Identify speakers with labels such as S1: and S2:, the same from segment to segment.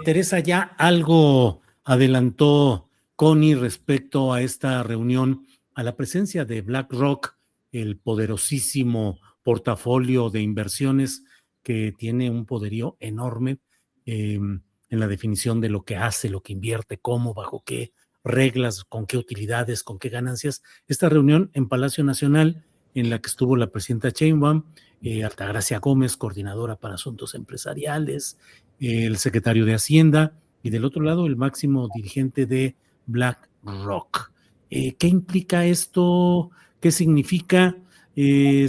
S1: Teresa, ya algo adelantó Connie respecto a esta reunión, a la presencia de BlackRock, el poderosísimo portafolio de inversiones que tiene un poderío enorme en la definición de lo que hace, lo que invierte, cómo, bajo qué reglas, con qué utilidades, con qué ganancias. Esta reunión en Palacio Nacional, en la que estuvo la presidenta Sheinbaum, Altagracia Gómez, coordinadora para asuntos empresariales, el secretario de Hacienda, y del otro lado el máximo dirigente de BlackRock. ¿Qué implica esto? ¿Qué significa?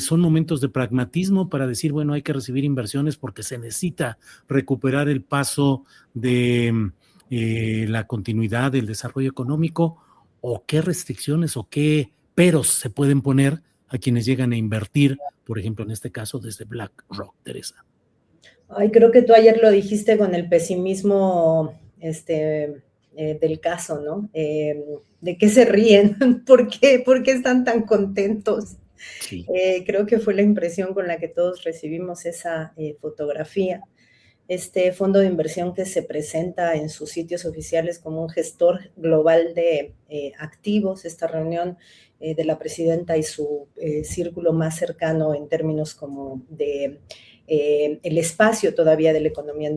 S1: Son momentos de pragmatismo para decir, bueno, hay que recibir inversiones porque se necesita recuperar el paso de la continuidad del desarrollo económico, o qué restricciones o qué peros se pueden poner a quienes llegan a invertir, por ejemplo, en este caso desde BlackRock, Teresa.
S2: Ay, creo que tú ayer lo dijiste con el pesimismo del caso, ¿no? ¿De qué se ríen? ¿Por qué están tan contentos?
S1: Sí.
S2: Creo que fue la impresión con la que todos recibimos esa fotografía. Este fondo de inversión que se presenta en sus sitios oficiales como un gestor global de activos, esta reunión de la presidenta y su círculo más cercano en términos como de el espacio todavía de la economía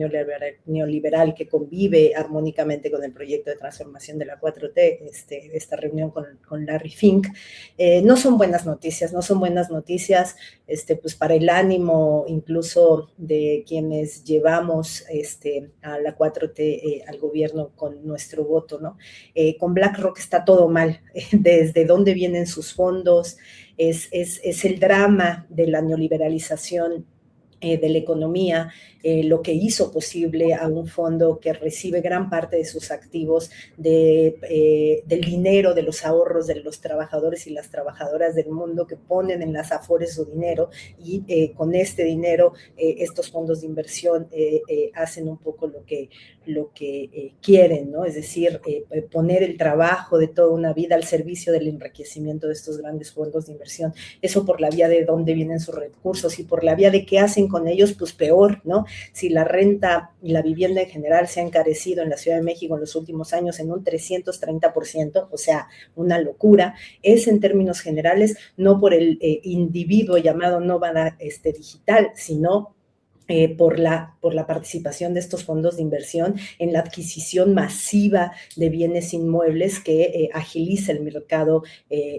S2: neoliberal que convive armónicamente con el proyecto de transformación de la 4T, esta reunión con Larry Fink, no son buenas noticias, pues para el ánimo incluso de quienes llevamos a la 4T al gobierno con nuestro voto, ¿no? Con BlackRock está todo mal, desde dónde vienen sus fondos, es el drama de la neoliberalización de la economía, lo que hizo posible a un fondo que recibe gran parte de sus activos del dinero, de los ahorros de los trabajadores y las trabajadoras del mundo que ponen en las afores su dinero, y con este dinero estos fondos de inversión hacen un poco lo que quieren, ¿no? Es decir, poner el trabajo de toda una vida al servicio del enriquecimiento de estos grandes fondos de inversión. Eso por la vía de dónde vienen sus recursos, y por la vía de qué hacen con ellos, pues peor, ¿no? Si la renta y la vivienda en general se ha encarecido en la Ciudad de México en los últimos años en un 330%, o sea, una locura, es en términos generales no por el individuo llamado nómada digital, sino por la participación de estos fondos de inversión en la adquisición masiva de bienes inmuebles que agiliza el mercado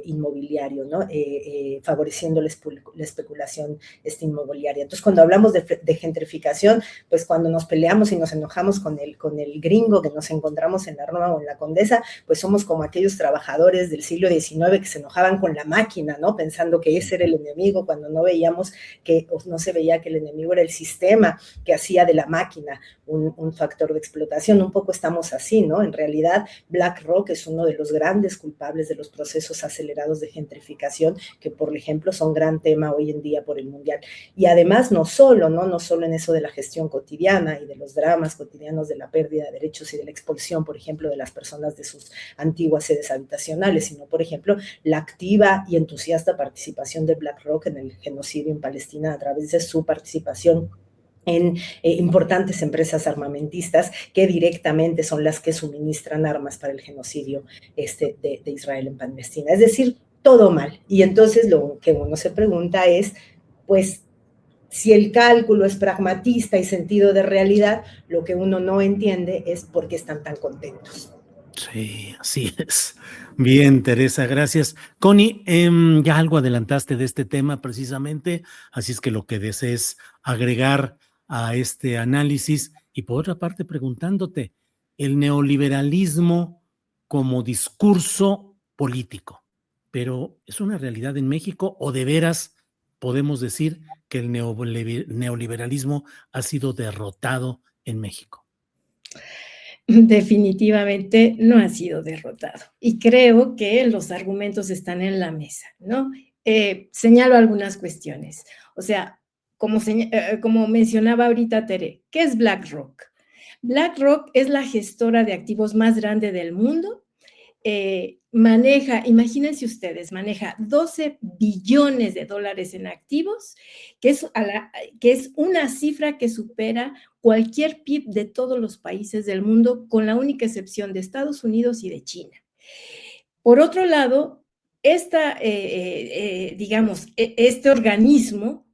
S2: inmobiliario, ¿no? Favoreciendo la especulación inmobiliaria. Entonces, cuando hablamos de gentrificación, pues cuando nos peleamos y nos enojamos con el gringo que nos encontramos en la Roma o en la Condesa, pues somos como aquellos trabajadores del siglo XIX que se enojaban con la máquina, ¿no? Pensando que ese era el enemigo, cuando no veíamos no se veía que el enemigo era el sistema que hacía de la máquina un factor de explotación. Un poco estamos así, ¿no? En realidad, BlackRock es uno de los grandes culpables de los procesos acelerados de gentrificación, que, por ejemplo, son gran tema hoy en día por el mundial. Y además, no solo en eso de la gestión cotidiana y de los dramas cotidianos de la pérdida de derechos y de la expulsión, por ejemplo, de las personas de sus antiguas sedes habitacionales, sino, por ejemplo, la activa y entusiasta participación de BlackRock en el genocidio en Palestina a través de su participación en importantes empresas armamentistas que directamente son las que suministran armas para el genocidio de Israel en Palestina. Es decir, todo mal. Y entonces lo que uno se pregunta es, pues, si el cálculo es pragmatista y sentido de realidad, lo que uno no entiende es por qué están tan contentos.
S1: Sí, así es. Bien, Teresa, gracias. Connie, ya algo adelantaste de este tema precisamente, así es que lo que desees agregar a este análisis, y por otra parte preguntándote, el neoliberalismo como discurso político, pero ¿es una realidad en México o de veras podemos decir que el neoliberalismo ha sido derrotado en México?
S3: Definitivamente no ha sido derrotado. Y creo que los argumentos están en la mesa, ¿no? Señalo algunas cuestiones. O sea, como mencionaba ahorita Tere, ¿qué es BlackRock? BlackRock es la gestora de activos más grande del mundo maneja, imagínense ustedes, maneja 12 billones de dólares en activos, que es una cifra que supera cualquier PIB de todos los países del mundo, con la única excepción de Estados Unidos y de China. Por otro lado, digamos, este organismo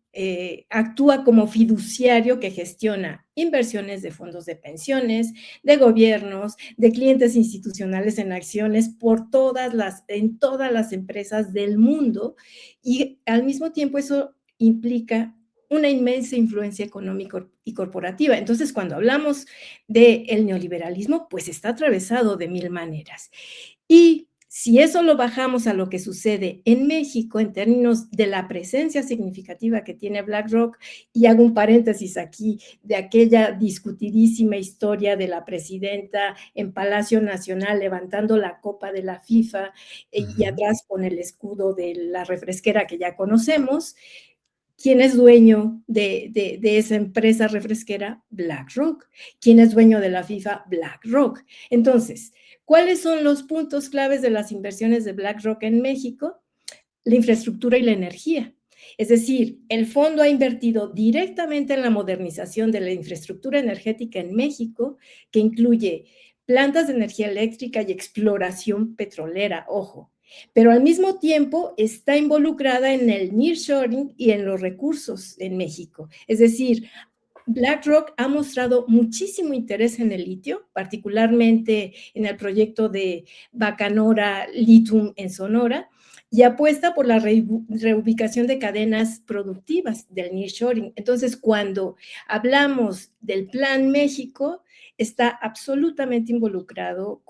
S3: actúa como fiduciario que gestiona inversiones de fondos de pensiones, de gobiernos, de clientes institucionales en acciones en todas las empresas del mundo, y al mismo tiempo eso implica una inmensa influencia económica y corporativa. Entonces, cuando hablamos del neoliberalismo, pues está atravesado de mil maneras. Y si eso lo bajamos a lo que sucede en México en términos de la presencia significativa que tiene BlackRock, y hago un paréntesis aquí de aquella discutidísima historia de la presidenta en Palacio Nacional levantando la copa de la FIFA y atrás con el escudo de la refresquera que ya conocemos. ¿Quién es dueño de esa empresa refresquera? BlackRock. ¿Quién es dueño de la FIFA? BlackRock. Entonces, ¿cuáles son los puntos claves de las inversiones de BlackRock en México? La infraestructura y la energía. Es decir, el fondo ha invertido directamente en la modernización de la infraestructura energética en México, que incluye plantas de energía eléctrica y exploración petrolera, ojo, pero al mismo tiempo está involucrada en el nearshoring y en los recursos en México. Es decir, BlackRock ha mostrado muchísimo interés en el litio, particularmente en el proyecto de Bacanora Lithium en Sonora, y apuesta por la reubicación de cadenas productivas del nearshoring. Entonces, cuando hablamos del Plan México, está absolutamente involucrado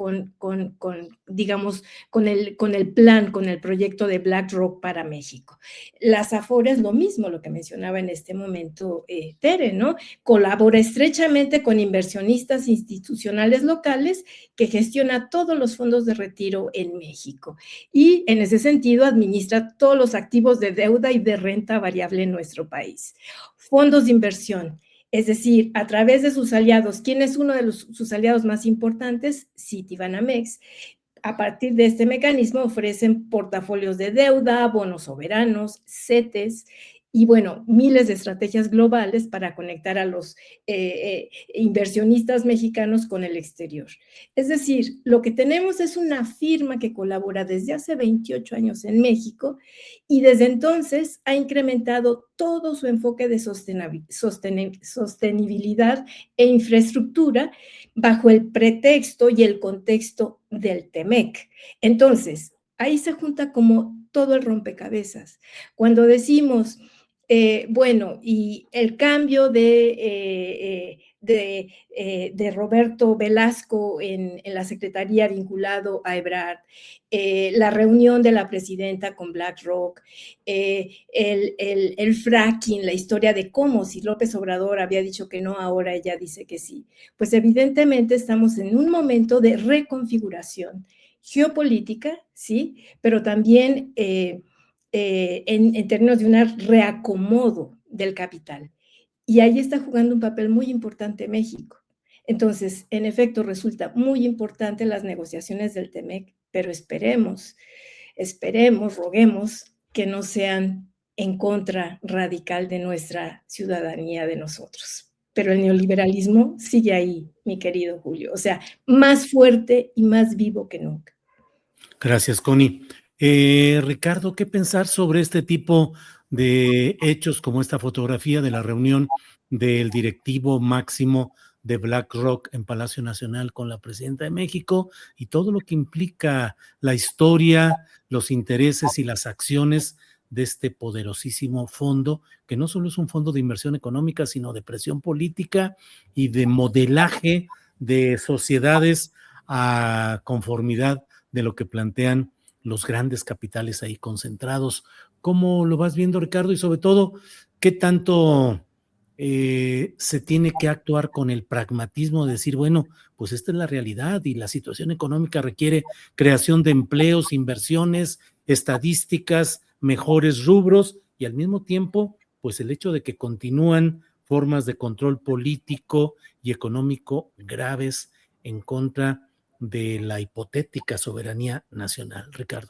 S3: digamos, con el plan, con el proyecto de BlackRock para México. Las Afores, lo mismo, lo que mencionaba en este momento Tere, ¿no? Colabora estrechamente con inversionistas institucionales locales que gestiona todos los fondos de retiro en México, y en ese sentido administra todos los activos de deuda y de renta variable en nuestro país. Fondos de inversión, es decir, a través de sus aliados. ¿Quién es uno de sus aliados más importantes? Citibanamex. A partir de este mecanismo ofrecen portafolios de deuda, bonos soberanos, CETES, y bueno, miles de estrategias globales para conectar a los inversionistas mexicanos con el exterior. Es decir, lo que tenemos es una firma que colabora desde hace 28 años en México, y desde entonces ha incrementado todo su enfoque de sostenibilidad e infraestructura bajo el pretexto y el contexto del TEMEC. Entonces, ahí se junta como todo el rompecabezas. Cuando decimos, bueno, y el cambio de Roberto Velasco en la secretaría vinculado a Ebrard, la reunión de la presidenta con BlackRock, el fracking, la historia de cómo si López Obrador había dicho que no, ahora ella dice que sí. Pues evidentemente estamos en un momento de reconfiguración geopolítica, ¿sí? Pero también en términos de un reacomodo del capital. Y ahí está jugando un papel muy importante México. Entonces, en efecto, resulta muy importante las negociaciones del TEMEC, pero esperemos, roguemos que no sean en contra radical de nuestra ciudadanía, de nosotros. Pero el neoliberalismo sigue ahí, mi querido Julio, o sea, más fuerte y más vivo que nunca.
S1: Gracias, Connie. Ricardo, ¿qué pensar sobre este tipo de hechos como esta fotografía de la reunión del directivo máximo de BlackRock en Palacio Nacional con la presidenta de México y todo lo que implica la historia, los intereses y las acciones de este poderosísimo fondo, que no solo es un fondo de inversión económica, sino de presión política y de modelaje de sociedades a conformidad de lo que plantean los grandes capitales ahí concentrados? ¿Cómo lo vas viendo, Ricardo? Y sobre todo, ¿qué tanto se tiene que actuar con el pragmatismo de decir, bueno, pues esta es la realidad y la situación económica requiere creación de empleos, inversiones, estadísticas, mejores rubros, y al mismo tiempo, pues el hecho de que continúan formas de control político y económico graves en contra de la hipotética soberanía nacional, Ricardo?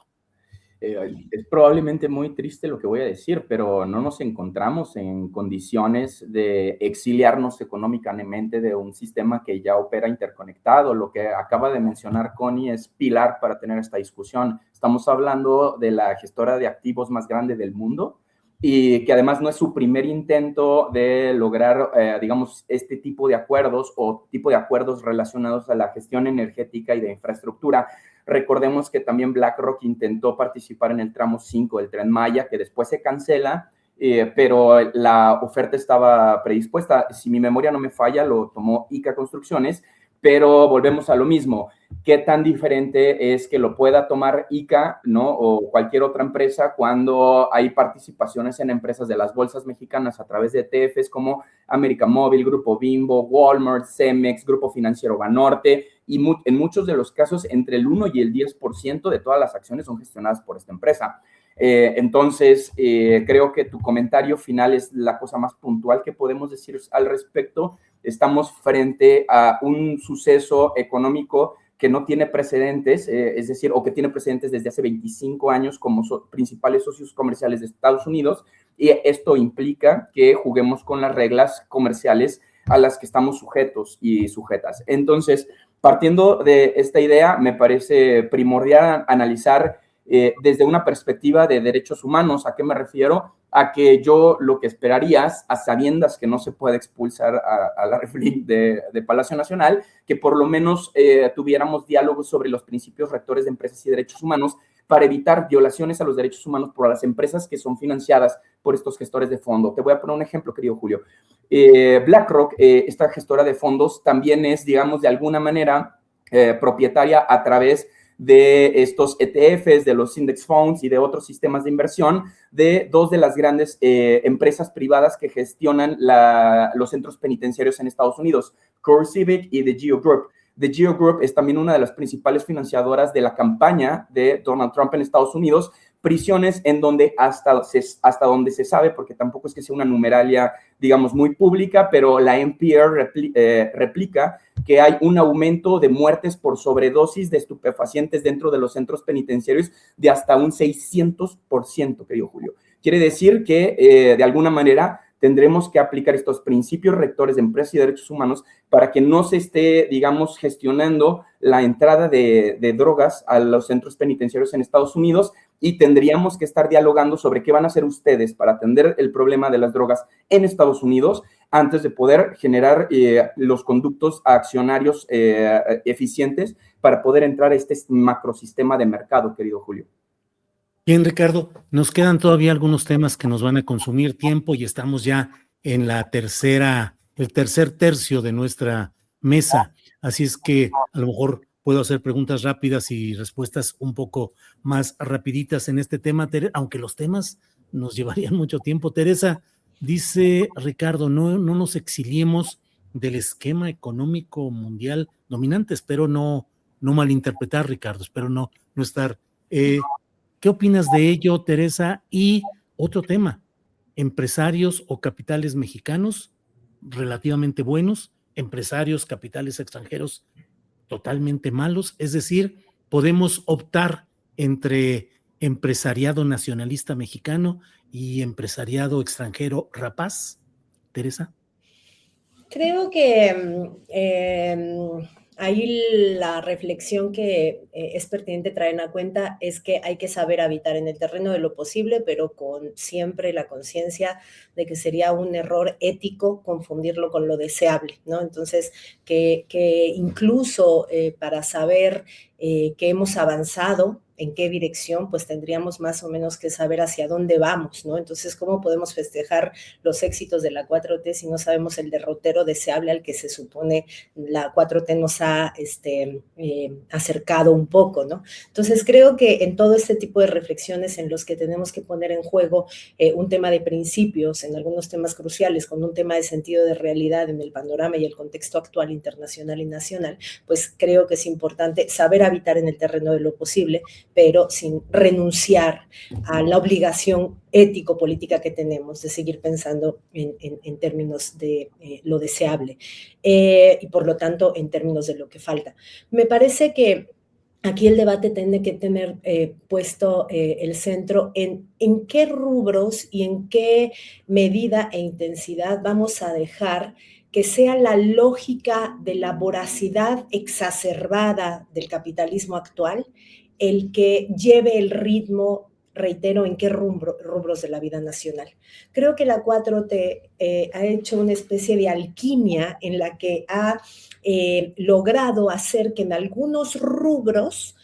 S4: Es probablemente muy triste lo que voy a decir, pero no nos encontramos en condiciones de exiliarnos económicamente de un sistema que ya opera interconectado. Lo que acaba de mencionar Connie es pilar para tener esta discusión. Estamos hablando de la gestora de activos más grande del mundo y que además no es su primer intento de lograr, digamos, este tipo de acuerdos o tipo de acuerdos relacionados a la gestión energética y de infraestructura. Recordemos que también BlackRock intentó participar en el tramo 5 del Tren Maya, que después se cancela, pero la oferta estaba predispuesta. Si mi memoria no me falla, lo tomó ICA Construcciones, pero volvemos a lo mismo. ¿Qué tan diferente es que lo pueda tomar ICA, ¿no? O cualquier otra empresa cuando hay participaciones en empresas de las bolsas mexicanas a través de ETFs como América Móvil, Grupo Bimbo, Walmart, Cemex, Grupo Financiero Banorte, y en muchos de los casos entre el 1 y el 10% de todas las acciones son gestionadas por esta empresa? Entonces, creo que tu comentario final es la cosa más puntual que podemos decir al respecto. Estamos frente a un suceso económico que no tiene precedentes, es decir, o que tiene precedentes desde hace 25 años como principales socios comerciales de Estados Unidos, y esto implica que juguemos con las reglas comerciales a las que estamos sujetos y sujetas. Entonces, partiendo de esta idea, me parece primordial analizar desde una perspectiva de derechos humanos. ¿A qué me refiero? A que yo lo que esperarías, a sabiendas que no se puede expulsar a la Reflin de Palacio Nacional, que por lo menos tuviéramos diálogos sobre los principios rectores de empresas y derechos humanos para evitar violaciones a los derechos humanos por las empresas que son financiadas por estos gestores de fondo. Te voy a poner un ejemplo, querido Julio. BlackRock, esta gestora de fondos, también es, digamos, de alguna manera propietaria a través de estos ETFs, de los index funds y de otros sistemas de inversión de dos de las grandes empresas privadas que gestionan los centros penitenciarios en Estados Unidos, CoreCivic y The Geo Group. The Geo Group es también una de las principales financiadoras de la campaña de Donald Trump en Estados Unidos, prisiones en donde hasta donde se sabe, porque tampoco es que sea una numeralia, digamos, muy pública, pero la NPR replica que hay un aumento de muertes por sobredosis de estupefacientes dentro de los centros penitenciarios de hasta un 600%, querido Julio. Quiere decir que, de alguna manera, tendremos que aplicar estos principios rectores de empresas y derechos humanos para que no se esté, digamos, gestionando la entrada de drogas a los centros penitenciarios en Estados Unidos, y tendríamos que estar dialogando sobre qué van a hacer ustedes para atender el problema de las drogas en Estados Unidos antes de poder generar los conductos accionarios eficientes para poder entrar a este macrosistema de mercado, querido Julio.
S1: Bien, Ricardo, nos quedan todavía algunos temas que nos van a consumir tiempo y estamos ya en el tercer tercio de nuestra mesa. Así es que a lo mejor puedo hacer preguntas rápidas y respuestas un poco más rapiditas en este tema, aunque los temas nos llevarían mucho tiempo. Teresa, dice Ricardo, no nos exiliemos del esquema económico mundial dominante. Espero no malinterpretar, Ricardo, espero no estar... ¿Qué opinas de ello, Teresa? Y otro tema, empresarios o capitales mexicanos relativamente buenos, empresarios, capitales extranjeros totalmente malos, es decir, podemos optar entre empresariado nacionalista mexicano y empresariado extranjero rapaz, Teresa.
S2: Creo que ahí la reflexión que es pertinente traer en cuenta es que hay que saber habitar en el terreno de lo posible, pero con siempre la conciencia de que sería un error ético confundirlo con lo deseable, ¿no? Entonces, que incluso para saber que hemos avanzado, en qué dirección, pues tendríamos más o menos que saber hacia dónde vamos, ¿no? Entonces, ¿cómo podemos festejar los éxitos de la 4T si no sabemos el derrotero deseable al que se supone la 4T nos ha acercado un poco, ¿no? Entonces, creo que en todo este tipo de reflexiones en los que tenemos que poner en juego un tema de principios, en algunos temas cruciales, con un tema de sentido de realidad en el panorama y el contexto actual internacional y nacional, pues creo que es importante saber habitar habitar en el terreno de lo posible, pero sin renunciar a la obligación ético-política que tenemos de seguir pensando en términos de lo deseable y por lo tanto en términos de lo que falta. Me parece que aquí el debate tiene que tener puesto el centro en qué rubros y en qué medida e intensidad vamos a dejar que sea la lógica de la voracidad exacerbada del capitalismo actual el que lleve el ritmo, reitero, en qué rubros de la vida nacional. Creo que la 4T ha hecho una especie de alquimia en la que ha logrado hacer que en algunos rubros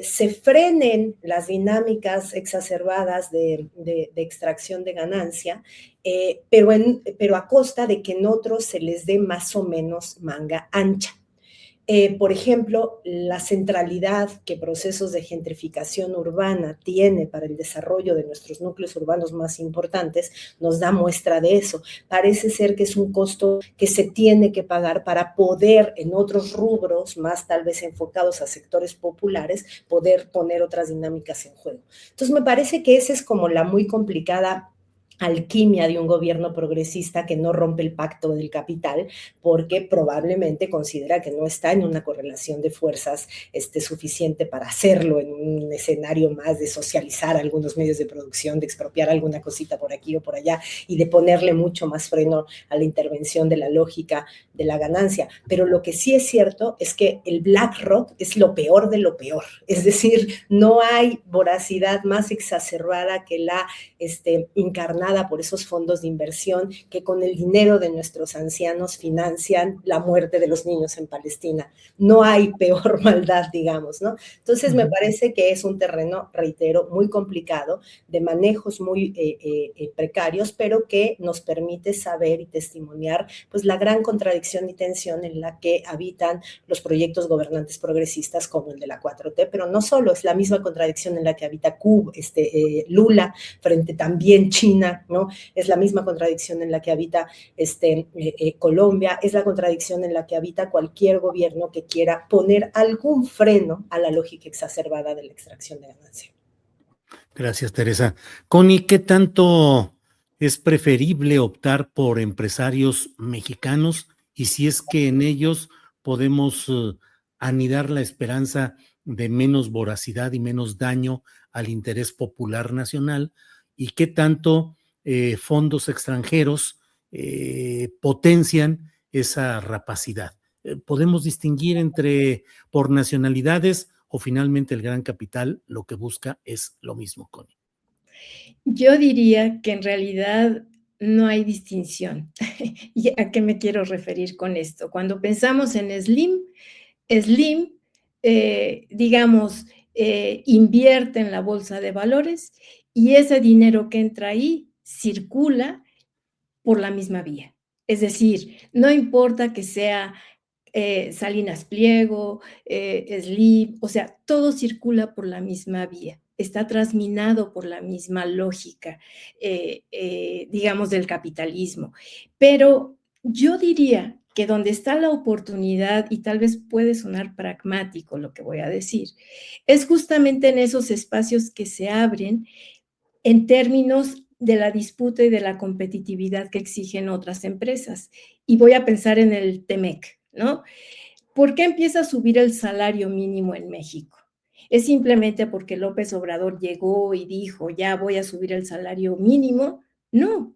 S2: se frenen las dinámicas exacerbadas de extracción de ganancia, pero a costa de que en otros se les dé más o menos manga ancha. Por ejemplo, la centralidad que procesos de gentrificación urbana tiene para el desarrollo de nuestros núcleos urbanos más importantes nos da muestra de eso. Parece ser que es un costo que se tiene que pagar para poder en otros rubros, más tal vez enfocados a sectores populares, poder poner otras dinámicas en juego. Entonces, me parece que esa es como la muy complicada alquimia de un gobierno progresista que no rompe el pacto del capital porque probablemente considera que no está en una correlación de fuerzas suficiente para hacerlo en un escenario más de socializar algunos medios de producción, de expropiar alguna cosita por aquí o por allá y de ponerle mucho más freno a la intervención de la lógica de la ganancia. Pero lo que sí es cierto es que el BlackRock es lo peor de lo peor. Es decir, no hay voracidad más exacerbada que la encarnada por esos fondos de inversión que con el dinero de nuestros ancianos financian la muerte de los niños en Palestina. No hay peor maldad, digamos, ¿no? Entonces, me parece que es un terreno, reitero, muy complicado, de manejos muy precarios, pero que nos permite saber y testimoniar pues la gran contradicción y tensión en la que habitan los proyectos gobernantes progresistas como el de la 4T, pero no solo, es la misma contradicción en la que habita Cuba, Lula, frente también China, ¿no? Es la misma contradicción en la que habita Colombia, es la contradicción en la que habita cualquier gobierno que quiera poner algún freno a la lógica exacerbada de la extracción de ganancia.
S1: Gracias, Teresa. Connie, ¿qué tanto es preferible optar por empresarios mexicanos y si es que en ellos podemos anidar la esperanza de menos voracidad y menos daño al interés popular nacional? ¿Y qué tanto fondos extranjeros potencian esa rapacidad? ¿Podemos distinguir entre por nacionalidades o finalmente el gran capital lo que busca es lo mismo, Connie?
S3: Yo diría que en realidad no hay distinción. ¿Y a qué me quiero referir con esto? Cuando pensamos en Slim, digamos, invierte en la bolsa de valores y ese dinero que entra ahí circula por la misma vía. Es decir, no importa que sea Salinas Pliego, Slim, o sea, todo circula por la misma vía, está transminado por la misma lógica, digamos, del capitalismo. Pero yo diría que donde está la oportunidad, y tal vez puede sonar pragmático lo que voy a decir, es justamente en esos espacios que se abren en términos de la disputa y de la competitividad que exigen otras empresas. Y voy a pensar en el TEMEC, ¿no? ¿Por qué empieza a subir el salario mínimo en México? ¿Es simplemente porque López Obrador llegó y dijo, ya voy a subir el salario mínimo? No.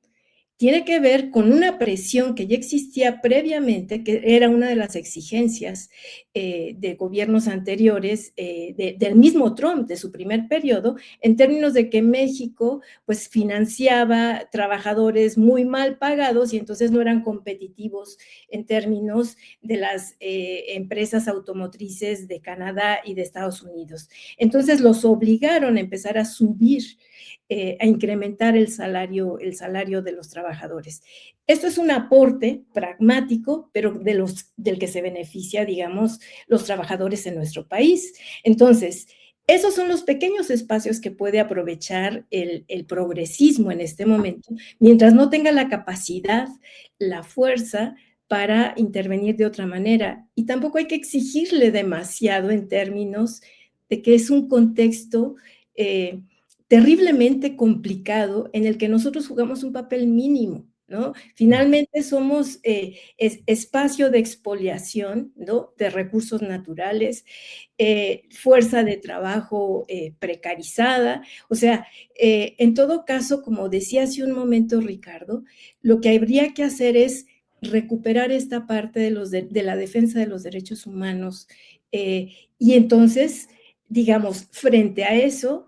S3: Tiene que ver con una presión que ya existía previamente, que era una de las exigencias de gobiernos anteriores, del mismo Trump, de su primer periodo, en términos de que México pues financiaba trabajadores muy mal pagados y entonces no eran competitivos en términos de las empresas automotrices de Canadá y de Estados Unidos. Entonces los obligaron a empezar a subir, a incrementar el salario de los trabajadores. Esto es un aporte pragmático, pero del que se beneficia, digamos, los trabajadores en nuestro país. Entonces, esos son los pequeños espacios que puede aprovechar el progresismo en este momento, mientras no tenga la capacidad, la fuerza para intervenir de otra manera. Y tampoco hay que exigirle demasiado en términos de que es un contexto terriblemente complicado en el que nosotros jugamos un papel mínimo, ¿no? Finalmente somos espacio de expoliación, ¿no?, de recursos naturales, fuerza de trabajo precarizada. O sea, en todo caso, como decía hace un momento Ricardo, lo que habría que hacer es recuperar esta parte de la defensa de los derechos humanos y entonces, digamos, frente a eso,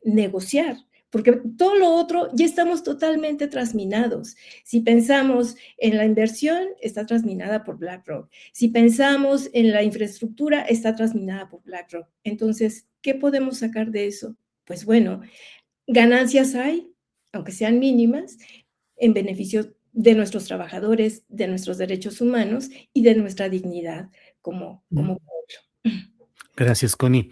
S3: negociar, porque todo lo otro ya estamos totalmente trasminados. Si pensamos en la inversión, está trasminada por BlackRock. Si pensamos en la infraestructura, está trasminada por BlackRock. Entonces, ¿qué podemos sacar de eso? Pues bueno, ganancias hay, aunque sean mínimas, en beneficio de nuestros trabajadores, de nuestros derechos humanos y de nuestra dignidad como pueblo.
S1: Gracias, Connie.